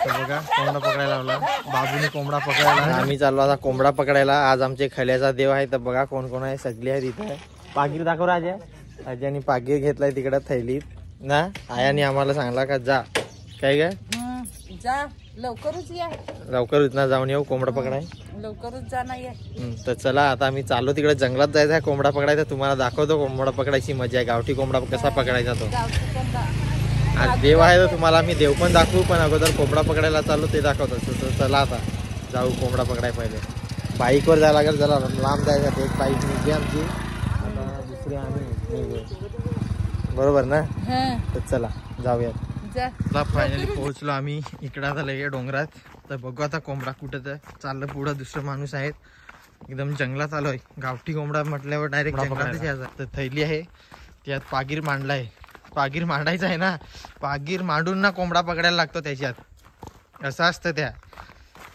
बघा कोंबडा पकडायला लावला बाबूने, कोंबडा पकडायला. आम्ही चाललो आता कोंबडा पकडायला. आज आमचे खल्याचा देव आहे. तर बघा कोण कोण आहे, सगळे आहेत इथे. पागीर दाखव राजा. राजाने पागीर घेतलाय तिकडे थैलीत ना. आयाने आम्हाला सांगला का जा काय ग जा लवकरच या, लवकरच ना जाऊन येऊ कोंबडा पकडाय. लवकरच जाणार आहे. तर चला आता आम्ही चाललो तिकडे जंगलात जायचं आहे कोंबडा पकडायचा. तुम्हाला दाखवतो कोंबडा पकडायची मजा आहे. गावठी कोंबडा कसा पकडायचा तो. आज देव आहे तर तुम्हाला आम्ही देव पण दाखवू, पण अगोदर कोंबडा पकडायला चालू ते दाखवतो. तर चला आता जाऊ कोंबडा पकडाय. पहिले बाईकवर जायला लागेल, जरा लांब जायचं. एक बाईक निघली आमची, आता दुसरी आम्ही निघू. बरोबर ना. तर चला जाऊयात. फायनली पोहोचलो आम्ही इकडे. आता लगे डोंगरात. तर बघू आता कोंबडा कुठं तर चाललं. पुढं दुसरं माणूस आहेत. एकदम जंगलात आलोय. गावठी कोंबडा म्हटल्यावर डायरेक्ट जंगलातच यायचा. तर थैली आहे त्यात पागीर मांडलाय. पागीर मांडायचं आहे ना, पागीर मांडून ना कोंबडा पकडायला लागतो त्याच्यात. असं असतं त्या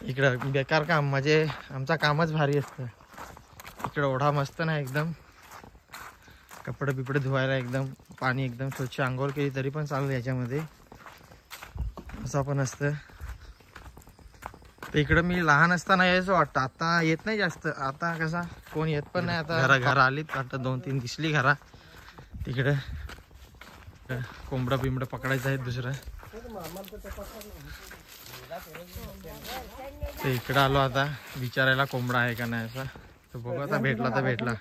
इकडं बेकार काम. म्हणजे आमचा कामच भारी असतं इकडं. ओढा मस्त ना एकदम. कपडे बिपडे धुवायला एकदम पाणी एकदम स्वच्छ. आंघोळ केली तरी पण चालू याच्यामध्ये. असं पण असतं. तर इकडं मी लहान असताना यायचो वाटतं. आता येत नाही जास्त. आता कसा कोण येत पण नाही. आता घरा आलीत आता 2-3 दिसली घरा तिकडं. कोंबडा बिंबडा पकडायचं आहे दुसरं. ते इकडं आलो आता विचारायला कोंबडा आहे का नाही असा. तर बघू आता भेटला तर भेटला.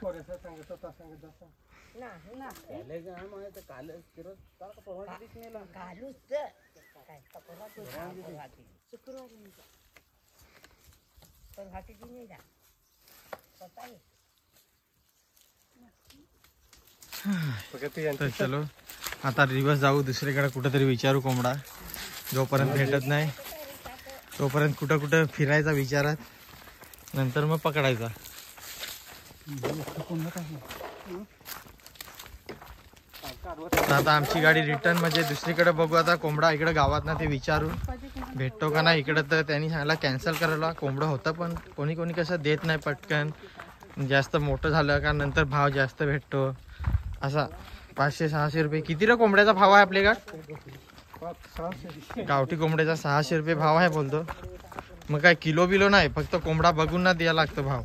तर चलो आता रिवर्स जाऊ दुसरीकडे कुठेतरी विचारू कोंबडा. जोपर्यंत भेटत नाही तोपर्यंत कुठं कुठं फिरायचा विचारात, नंतर मग पकडायचा. आता आमची गाडी रिटर्न म्हणजे दुसरीकडे बघू. आता कोंबडा इकडे गावात ना ते विचारू भेटतो का नाही इकडं. तर त्यांनी सांगितलं कॅन्सल करायला. कोंबडं होतं पण कोणी कोणी कसं देत नाही पटकन. जास्त मोठं झालं का नंतर भाव जास्त भेटतो असा. 500-600 रुपये किती रे कोंबड्याचा भाव आहे आपल्याकडे. गावठी कोंबड्याचा 600 रुपये भाव आहे बोलतो. मग काय किलो बिलो नाही, फक्त कोंबडा बघून ना द्यायला लागतो भाव.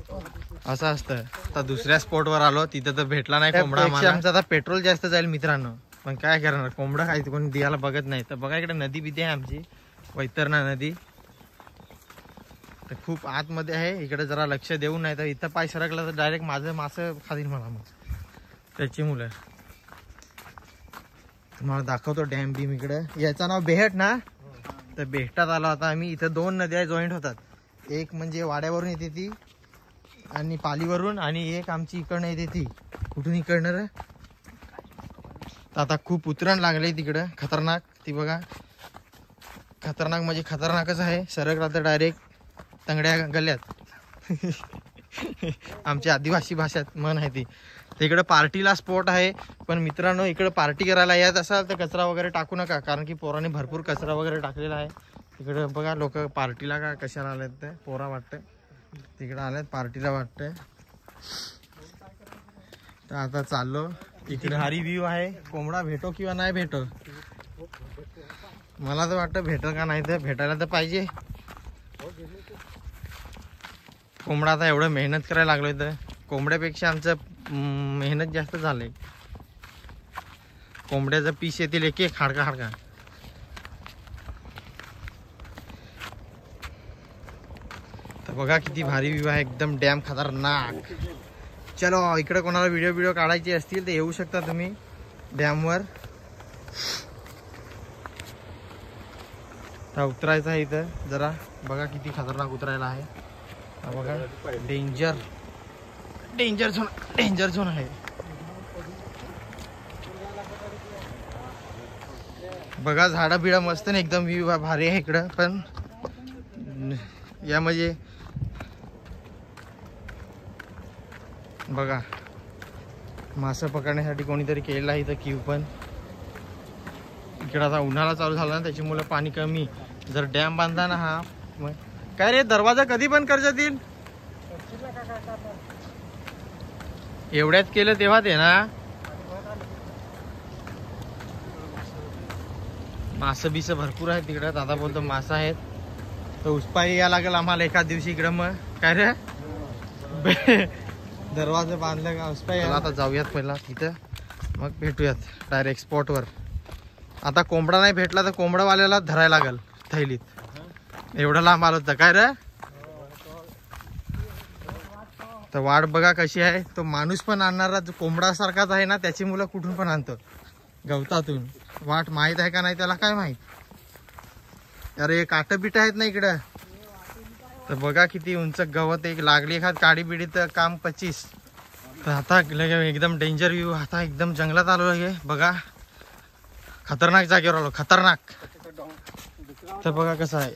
असं असतं. आता दुसऱ्या स्पॉटवर आलो तिथं तर भेटला नाही कोंबडा. आमचं आता पेट्रोल जास्त जाईल मित्रांनो, पण काय करणार कोंबडा काय कोणी द्यायला बघत नाही. तर बघा इकडे नदी बिदी आहे आमची, वैतरणा नदी. तर खूप आतमध्ये आहे. इकडे जरा लक्ष देऊ नाही तर इथं पाय सरकला तर डायरेक्ट माझं मासं खातील मला. मग त्याची मुलं तुम्हाला दाखवतो डॅम बीम इकडे. याचं नाव बेहट ना. तर बेहटात आलो आता आम्ही. इथं 2 नद्या जॉईंट होतात. एक म्हणजे वाड्यावरून येते ती आणि पालीवरून, आणि एक आमची इकडनं येते ती. कुठून इकडणार. आता खूप उतरण लागले तिकडं खतरनाक. ती बघा खतरनाक म्हणजे खतरनाकच आहे. सरकला तर डायरेक्ट तंगड्या गल्ल्यात. आमच्या आदिवासी भाषेत म्हण आहे ती. तिकडे पार्टीला स्पॉट आहे. पण मित्रांनो इकडे पार्टी करायला येत असाल तर कचरा वगैरे टाकू नका, कारण की पोराने भरपूर कचरा वगैरे टाकलेला आहे तिकडे. बघा लोक पार्टीला का कशाला आलेत ते पोरा वाटतं. तिकडे आलेत पार्टीला वाटतं. तर आता चाललो इकडे. भारी व्ह्यू आहे. कोंबडा भेटो किंवा नाही भेटो, मला तर वाटतं भेटल का नाही. तर भेटायला तर पाहिजे कोंबडा. आता एवढं मेहनत करायला लागलोय तर कोंबड्यापेक्षा आमचं मेहनत जास्त झालंय. कोंबड्याचं पीस येतील एक एक हाडका हाडका. तर बघा किती भारी व्ह्यू आहे एकदम. डॅम खतरनाक. चलो इकडे कोणाला व्हिडिओ काढायचे असतील तर येऊ शकता तुम्ही डॅमवर. तर उतरायचं आहे इथं जरा. बघा किती खतरनाक उतरायला आहे. बघा डेंजर झोन आहे. बघा झाडं बिडा मस्त ना एकदम. व्ह्यू भारी आहे इकडं. पण या म्हणजे बघा मासे पकडण्यासाठी कोणीतरी केलेलं आहे इथं क्यू. पण इकडं आता उन्हाळा चालू झाला ना त्याच्यामुळे पाणी कमी. जर डॅम बांधला ना हा मग काय रे दरवाजा कधी बंद करतात येईल. एवढ्यात केलं तेव्हा ते ना. मासे बिस भरपूर आहेत तिकडे. दादा बोलतो मासा आहेत. तर उसपाई या लागेल आम्हाला एखाद दिवशी इकडं. मग काय रे दरवाजे बांधले का उसपाई. आता जाऊयात पहिला तिथं, मग भेटूयात डायरेक्ट स्पॉटवर. आता कोंबडा नाही भेटला तर कोंबडावाल्याला धरायला लागेल थैलीत. एवढं लांब आलो तर काय रे. तर वाट बघा कशी आहे. तो माणूस पण आणणारा जो कोंबडा सारखाच आहे ना, त्याची मुलं कुठून पण आणतो गवतातून. वाट माहित आहे का नाही त्याला काय माहित. अरे काट बिट आहेत ना इकडं. तर बघा किती उंच गवत एक लागली एखाद काडी बिडी तर काम 25. तर आता एकदम डेंजर व्ह्यू. आता एकदम जंगलात आलो आहे बघा. खतरनाक जागेवर आलो, खतरनाक. तर बघा कसं आहे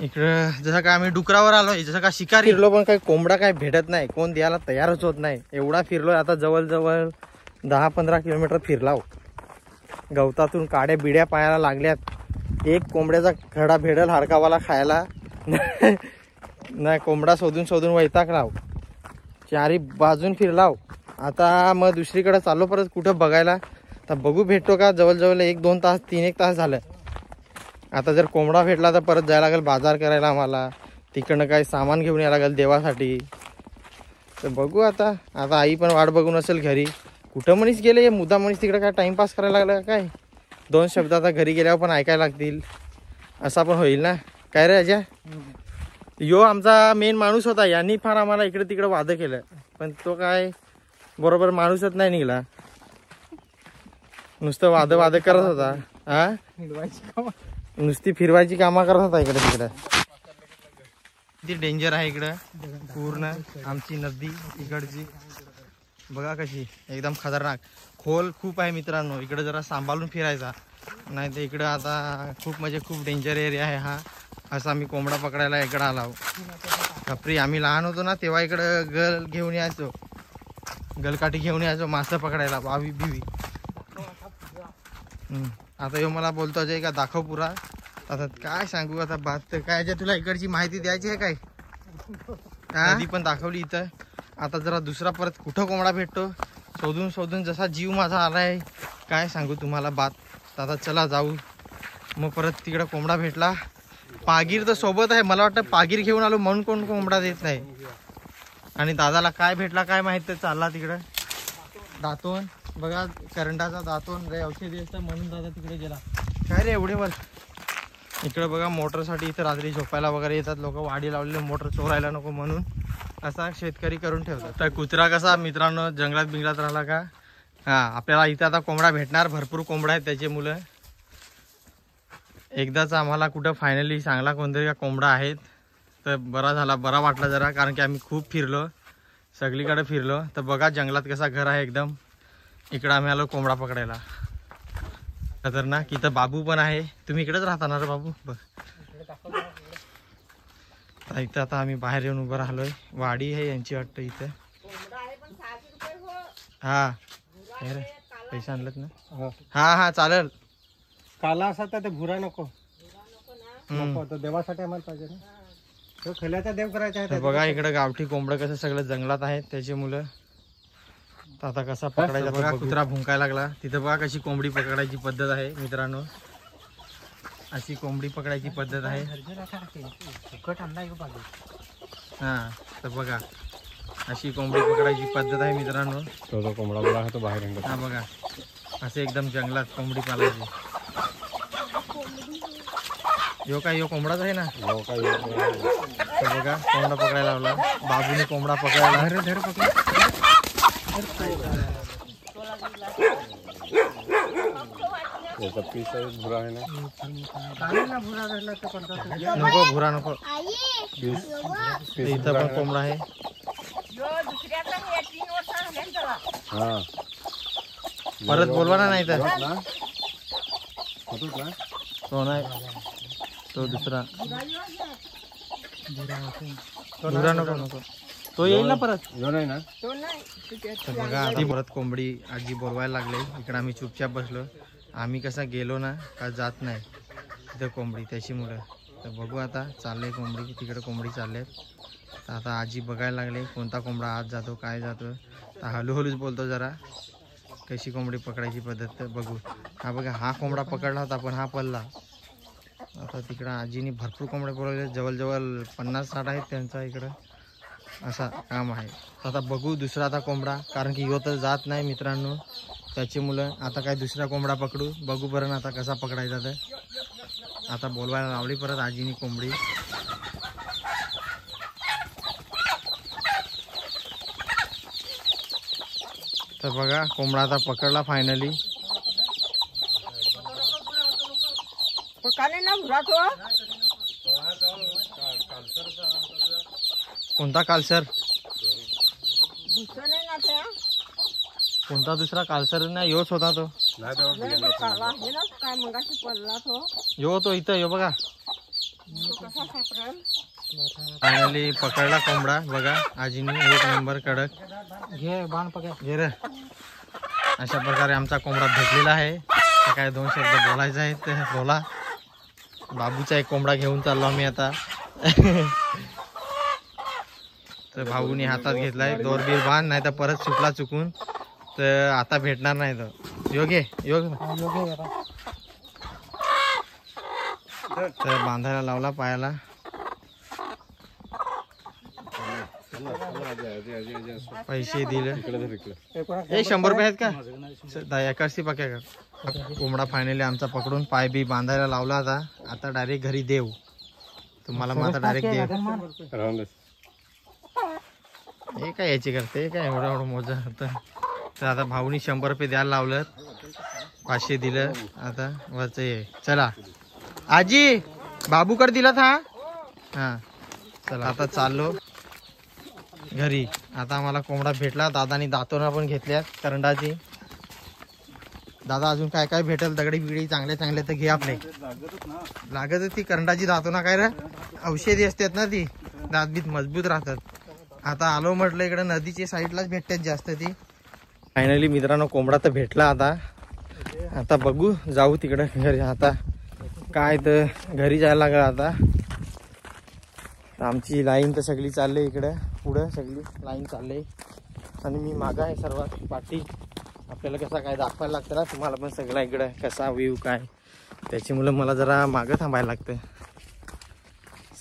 इकडं. जसं का आम्ही डुकरावर आलोय, जसं का शिकारी फिरलो पण काही कोंबडा काही भेटत नाही. कोण द्यायला तयारच होत नाही. एवढा फिरलोय आता जवळजवळ 10-15 किलोमीटर फिरलाव. गवतातून काड्या बिड्या पायाला लागल्यात. एक कोंबड्याचा खडा भेडल हाडकावाला खायला नाही. कोंबडा शोधून शोधून वैतागलाव. चारी बाजून फिरलाव. आता मग दुसरीकडे चाललो परत कुठं बघायला. तर बघू भेटतो का. जवळजवळ 1-2 तास 3-1 तास झालं. आता जर कोंबडा भेटला तर परत जायला लागेल बाजार करायला आम्हाला. तिकडनं काही सामान घेऊन यायला लागेल देवासाठी. तर बघू आता. आता आई पण वाट बघून असेल घरी. कुठं मनीस गेले मुद्दा मनीस तिकडे काय टाइमपास करायला लागला काय. 2 शब्द आता घरी गेल्यावर पण ऐकायला लागतील. असा पण होईल ना काय रे अजय. यो आमचा मेन माणूस होता. यांनी फार आम्हाला इकडे तिकडे वाद केलं. पण तो काय बरोबर माणूसच नाही निघला. नुसतं वाद करत होता. हा नुसती फिरवायची कामं करत होता इकडे तिकडे. किती डेंजर आहे इकडं. पूर्ण आमची नदी इकडची बघा कशी एकदम खतरनाक. खोल खूप आहे मित्रांनो. इकडे जरा सांभाळून फिरायचा नाही तर इकडं आता खूप म्हणजे खूप डेंजर एरिया आहे हा. असं आम्ही कोंबडा पकडायला इकडं आलो. खपरी आम्ही लहान होतो ना तेव्हा इकडं गल घेऊन यायचो. गलकाठी घेऊन यायचो मासे पकडायला. बावी बिवी. आता यो मला बोलतो अजय का दाखव पुरा. आता काय सांगू आता बात. तर काय अजय तुला इकडची माहिती द्यायची आहे काय. आधी पण दाखवली इथं. आता जरा दुसरा परत कुठं कोंबडा भेटतो शोधून शोधून जसा जीव माझा आलाय काय सांगू तुम्हाला बात. आता चला जाऊ. मग परत तिकडं कोंबडा भेटला. पागीर तर सोबत आहे. मला वाटतं पागीर घेऊन आलो म्हणून कोण कोंबडा देत नाही. आणि दादाला काय भेटला काय माहित तर चालला तिकडं. दातोन बघा करंटाचा दातोन रे औषधी असतं म्हणून दादा तिकडे गेला. काय रे एवढे वर. इकडे बघा मोटरसाठी इथं रात्री झोपायला वगैरे येतात लोक. वाडी लावलेले मोटर चोरायला नको म्हणून असा शेतकरी करून ठेवतात. तर कुत्रा कसा मित्रांनो जंगलात बिंगलात राहिला का. हा आपल्याला इथं आता कोंबडा भेटणार. भरपूर कोंबडा आहेत त्याचे मुलं. एकदाच आम्हाला कुठं फायनली सांगला कोणतरी का कोंबडा आहेत. तर बरा झाला. बरा वाटला जरा. कारण की आम्ही खूप फिरलो सगळीकडे फिरलो. तर बघा जंगलात कसा घर आहे एकदम. इकडं आम्ही आलो कोंबडा पकडायला. खतरनाक. इथं बाबू पण आहे. तुम्ही इकडेच राहता ना रे बाबू. बघ इथं आता आम्ही बाहेर येऊन उभं राहिलोय. वाडी आहे यांची वाटतं इथं. हा पैसे आणलेत ना. हा हा चालेल. काला असा तर ते भुरा नको. देवासाठी आम्हाला पाहिजे ना. तो खल्याचा देव करायचा आहे. बघा इकडे गावठी कोंबडं कसं सगळं जंगलात आहेत त्याची मुलं. तर आता कसा पकडायचा बघा. कुत्रा भुंकायला लागला. तिथं बघा कशी कोंबडी पकडायची पद्धत आहे मित्रांनो. अशी कोंबडी पकडायची पद्धत आहे. हा तर बघा अशी कोंबडी पकडायची पद्धत आहे मित्रांनो. तो कोंबडा बोला तो बाहेर. हा बघा असे एकदम जंगलात कोंबडी पालायची. यो काय यो कोंबडाच आहे ना. तर बघा कोंबडा पकडायला लावला. बाबूने कोंबडा पकडायला. भुरा आहे ना. नको भुरा नको. इथं पण कोंबडा आहे. हा परत बोलवा ना. नाही तर तो नाही तो दुसरा. भुरा नको नको. तो येईल ना परत. नाही ना. तर बघा आधी परत कोंबडी आजी बोलवायला लागले. इकडे आम्ही चुपचाप बसलो. आम्ही कसा गेलो ना का जात नाही तिथं कोंबडी त्याची मुलं. तर बघू आता चाललंय कोंबडी. तिकडे कोंबडी चाललेत. तर आता आजी बघायला लागले कोणता कोंबडा आत जातो काय जातो. तर हळूहळूच बोलतो जरा कशी कोंबडी पकडायची पद्धत. तर बघू. हा बघा हा कोंबडा पकडला होता पण हा पडला. आता तिकडं आजीने भरपूर कोंबडे बोलवले, जवळजवळ 50-60 आहेत त्यांचा इकडं असा काम आहे. आता बघू दुसरा आता कोंबडा, कारण की ह्यो तर जात नाही मित्रांनो, त्याची मुलं आता काय दुसरा कोंबडा पकडू, बघू बरं आता कसा पकडायचा. तर आता बोलवायला लावली परत आजीनी कोंबडी. तर बघा कोंबडा आता पकडला फायनली. कोणता कालसर? कोणता दुसरा कालसर नाही, योच होता तो. यो तो इथं यो बघा. फायनली पकडला कोंबडा बघा आजीनी, 1 नंबर कडक. घे बाण पकड घे रे. अशा प्रकारे आमचा कोंबडा भेटलेला आहे. काय 2 शब्द बोलायचं आहे ते बोला. बाबूचा एक कोंबडा घेऊन चाललो आम्ही आता. तर भाऊनी हातात घेतलाय दोरबीर बांध, नाही तर परत सुटला चुकून तर आता भेटणार नाही. तर योग्य तर बांधायला लावला पायाला. पैसे दिले. 100 रुपये आहेत का? एकाशी पक्या का कोंबडा फायनली आमचा पकडून पाय बी बांधायला लावला. आता डायरेक्ट घरी देव तुम्हाला. मग आता डायरेक्ट देव हे काय याची करते काय एवढं मोजा होतं. तर आता भाऊनी 100 रुपये द्यायला लावलं, 500 दिलं. आता वरच ये. चला आजी बाबूकडे दिला था. हा चला आता चाललो घरी. आता आम्हाला कोंबडा भेटला. दादानी दातोना पण घेतल्यात करंडाची. दादा अजून काय काय भेटेल? दगडी बिगडी चांगले चांगले तर घे आपले. लागत ती करंडाची दातोना काय रे, औषधी असतात ना, ती दात बीत मजबूत राहतात. आता आलो म्हटलं इकडे नदीच्या साईडलाच भेटतात जास्त ती. फायनली मित्रांनो कोंबडा तर भेटला. आता बघू जाऊ तिकडे घरी. आता काय तर घरी जायला लागलं. आता आमची लाईन तर सगळी चालली इकडं पुढं, सगळी लाईन चालली आणि मी मागं आहे सर्वात पाठी. आपल्याला कसा काय दाखवायला लागतं ना तुम्हाला पण सगळं इकडं कसा व्ह्यू काय, त्याच्यामुळं मला जरा मागं थांबायला लागतं.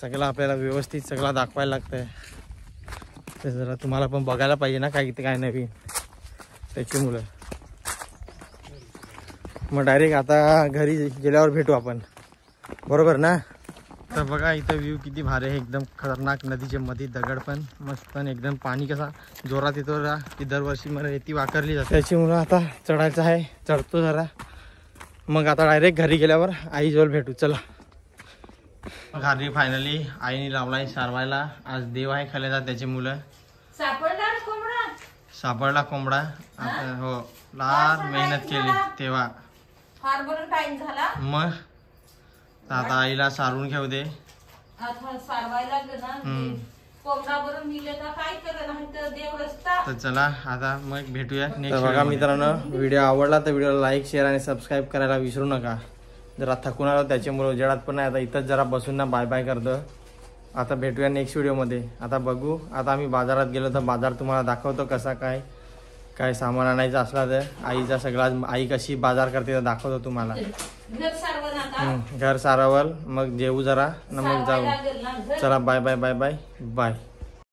सगळं आपल्याला व्यवस्थित सगळं दाखवायला लागतं. ते जरा तुम्हाला पण बघायला पाहिजे ना काय इथे काय नवीन, त्याच्यामुळं. मग डायरेक्ट आता घरी गेल्यावर भेटू आपण, बरोबर ना. तर बघा इथं व्ह्यू किती भारी आहे, एकदम खतरनाक. नदीच्या मध्ये दगड पण मस्त, एकदम पाणी कसा जोरात येतो की दरवर्षी मला रेती वाकरली जाते. त्याच्यामुळं आता चढायचं आहे, चढतो जरा. मग आता डायरेक्ट घरी गेल्यावर आईजवळ भेटू. चला घरी फायनली आईने लावलाय सारवायला. आज देव आहे खाल्याचा, त्याची मुलं. सापडला कोंबडा. आता हो लार मेहनत केली तेव्हा. टाइम झाला मग आता आईला सारून घेऊ दे. तर चला आता मग भेटूया नेक्स्ट. बघा मित्रांनो व्हिडिओ आवडला तर व्हिडिओला लाईक शेअर आणि सबस्क्राईब करायला विसरू नका. जरा थकून आलो त्याच्यामुळे उजेडात पण नाही. आता इथंच जरा बसून ना बाय बाय करतो. आता भेटूया नेक्स्ट व्हिडिओमध्ये. आता बघू. आता आम्ही बाजारात गेलो तर बाजार तुम्हाला दाखवतो कसा काय काय सामान आणायचं असला तर. आईचा सगळा, आई कशी बाजार करते तर दाखवतो तुम्हाला. घर सारवल मग जेवू जरा न मग जाऊ. चला bye bye bye bye bye.